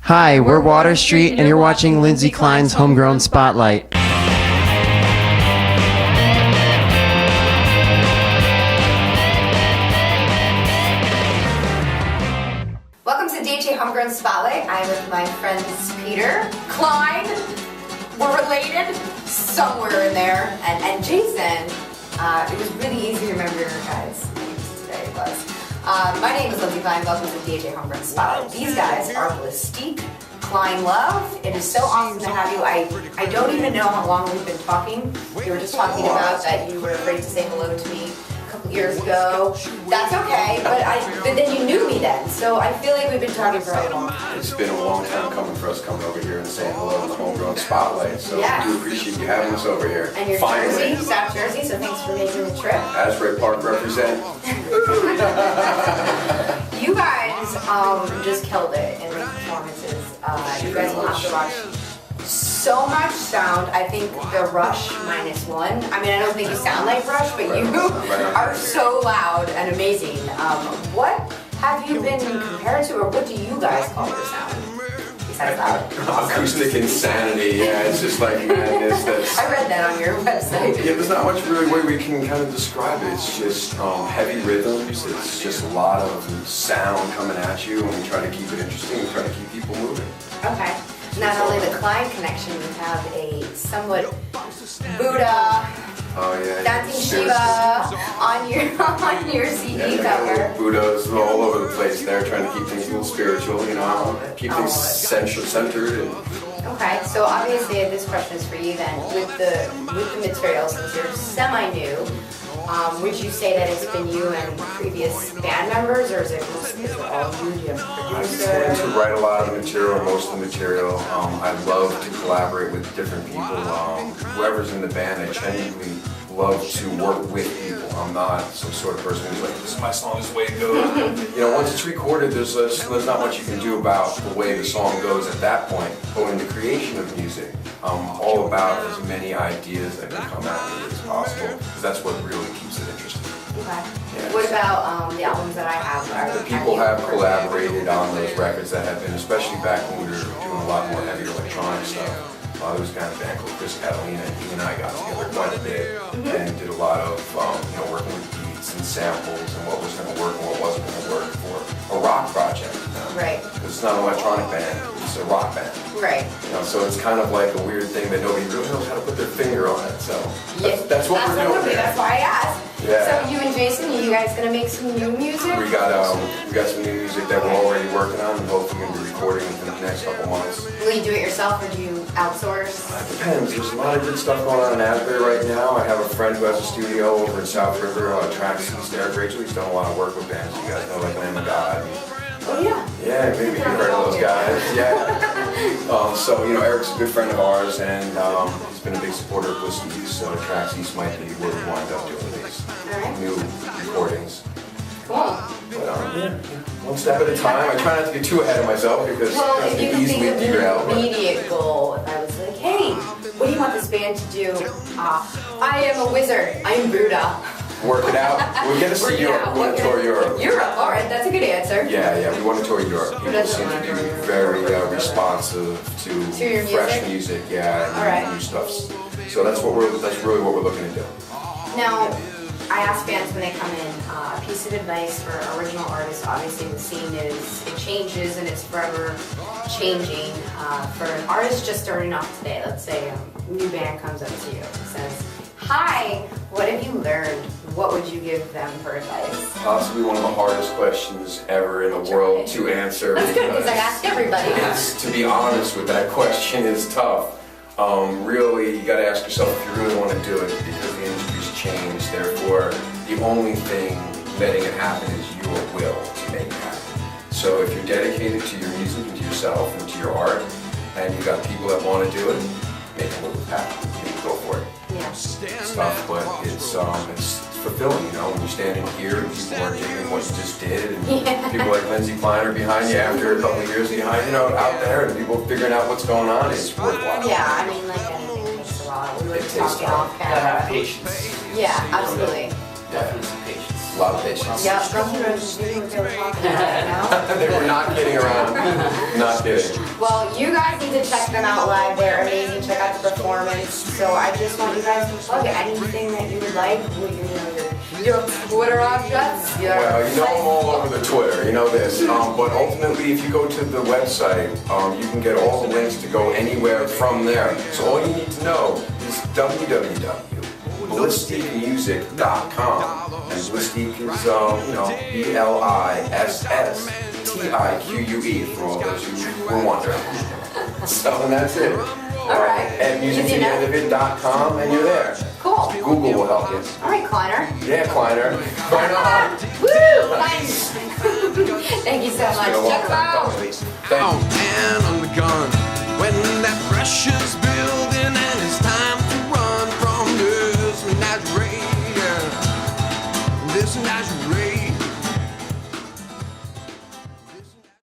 Hi, we're Water Street, and you're watching Lindsay Klein's Homegrown Spotlight. Welcome to WDHA Homegrown Spotlight. I'm with my friends Peter, Klein, we're related, somewhere in there, and Jason. It was really easy to remember your guys' names today, it was. My name is Lindsay Klein. Welcome to WDHA Homegrown Spotlight. These guys are Blisstique, Klein Love. It is so awesome to have you. I don't even know how long we've been talking. We were just talking about that you were afraid to say hello to me a couple years ago. That's okay, but then you knew me then, so I feel like we've been talking for a long time. It's been a long time coming for us coming over here and saying hello in the Homegrown Spotlight, so Yes. we do appreciate you having us over here. And you're Finally. Jersey, South Jersey, so thanks for making the trip. Asbury Park represent. You guys just killed it in the performances. You guys will have to watch so much sound. I think the Rush -1. I mean, I don't think you sound like Rush, but you are so loud and amazing. What have you been compared to, or what do you guys call your sound? Besides loud. Acoustic insanity, yeah, it's just like madness. I read that on your website. Yeah, there's not much really way we can kind of describe it. It's just heavy rhythms, it's just a lot of sound coming at you, and we try to keep it interesting, we try to keep people moving. Okay. Not only the Klein connection, we have a somewhat Buddha, dancing Shiva on your CD cover. Buddhas all over the place there, trying to keep things a little spiritual, you know, keep things centered. And Okay, so obviously this question is for you then. With the material, since you're semi-new, would you say that it's been you and previous band members, or is it all you? Do you have a I producer? tend to write a lot of the material, most of the material. I love to collaborate with different people. Whoever's in the band, I genuinely love to work with people. I'm not some sort of person who's like, this is my song, this is the way it goes. You know, once it's recorded, there's not much you can do about the way the song goes at that point. But in the creation of music, I'm all about as many ideas that can come at me as possible, because that's what really keeps it interesting. Okay. Yeah. What about the albums that I have? The people have collaborated on those records that have been, especially back when we were doing a lot more heavy electronic stuff. There was a kind of band called Chris Catalina, and he and I got together quite a bit and did a lot of working with beats and samples and what was going to work and what wasn't going to work for a rock project. Right. Because it's not an electronic band, it's a rock band. Right. You know, so it's kind of like a weird thing that nobody really knows how to put their finger on it. So that's what we're doing. That's why I asked. Yeah. So you and Jason, are you guys gonna make some new music? We got some new music that we're already working on, and hopefully we're going to be recording within the next couple months. Will you do it yourself, or do you outsource? It depends. There's a lot of good stuff going on in Asbury right now. I have a friend who has a studio over in South River, Tracks East there. Rachel, he's done a lot of work with bands. You guys know, like Lamb of God. Oh yeah. Yeah, maybe you've heard of those guys. Yeah. So, Eric's a good friend of ours, and he's been a big supporter of Blisstique, so Tracks East might be where we wind up doing these new recordings. Cool. But one step at a time. I try not to get too ahead of myself, because Well, I if you can could easily think of derail. an immediate goal, if I was like, hey, what do you want this band to do? I am a wizard. I am Buddha. Work it out. We're going to see Europe. We want to tour Europe. Europe, all right, that's a good answer. Yeah, we want to tour Europe. People seem to be very responsive to your fresh music? music, and All right. new stuff. So that's really what we're looking to do. Now, I ask fans when they come in, a piece of advice for original artists. Obviously, the scene it changes and it's forever changing. For an artist just starting off today, let's say a new band comes up to you and says, "Hi, what have you learned?" What would you give them for advice? Possibly one of the hardest questions ever in the world to answer. That's good, because I ask everybody. To be honest with that question is tough. Really, you got to ask yourself if you really want to do it, because the industry's changed. Therefore, the only thing letting it happen is your will to make it happen. So if you're dedicated to your music and to yourself and to your art, and you got people that want to do it, make it happen. You go for it. Yeah. It's tough, but it's fulfilling, when you're standing here and people are digging what you just did, and people like Lindsay Klein are behind you after a couple of years behind, out there, and people figuring out what's going on. It's worthwhile. Yeah, I mean, like anything takes a while. We were It takes talking time. off You gotta have camera. patience. Yeah, absolutely. Definitely some patience. A lot of patience. Yeah, girls who knew what they were talking about, They were not kidding around. Not kidding. Well, you guys need to check them out live. They're amazing. Check out the performance. So I just want you guys to plug anything that you would like. Your Twitter address. Well, you know I'm all over the Twitter, you know this. But ultimately, if you go to the website, you can get all the links to go anywhere from there. So all you need to know is www.blistiquemusic.com. And Blisstique is, Blisstique for all those who were wondering. So, and that's it. All right. And musictotheendofit.com, and you're there. Cool. Google will help you. All right, Kleiner. Yeah, Kleiner. Kleiner. Woo! Nice. Thank you so much. It's been a long Check them time out. coming. Thank you.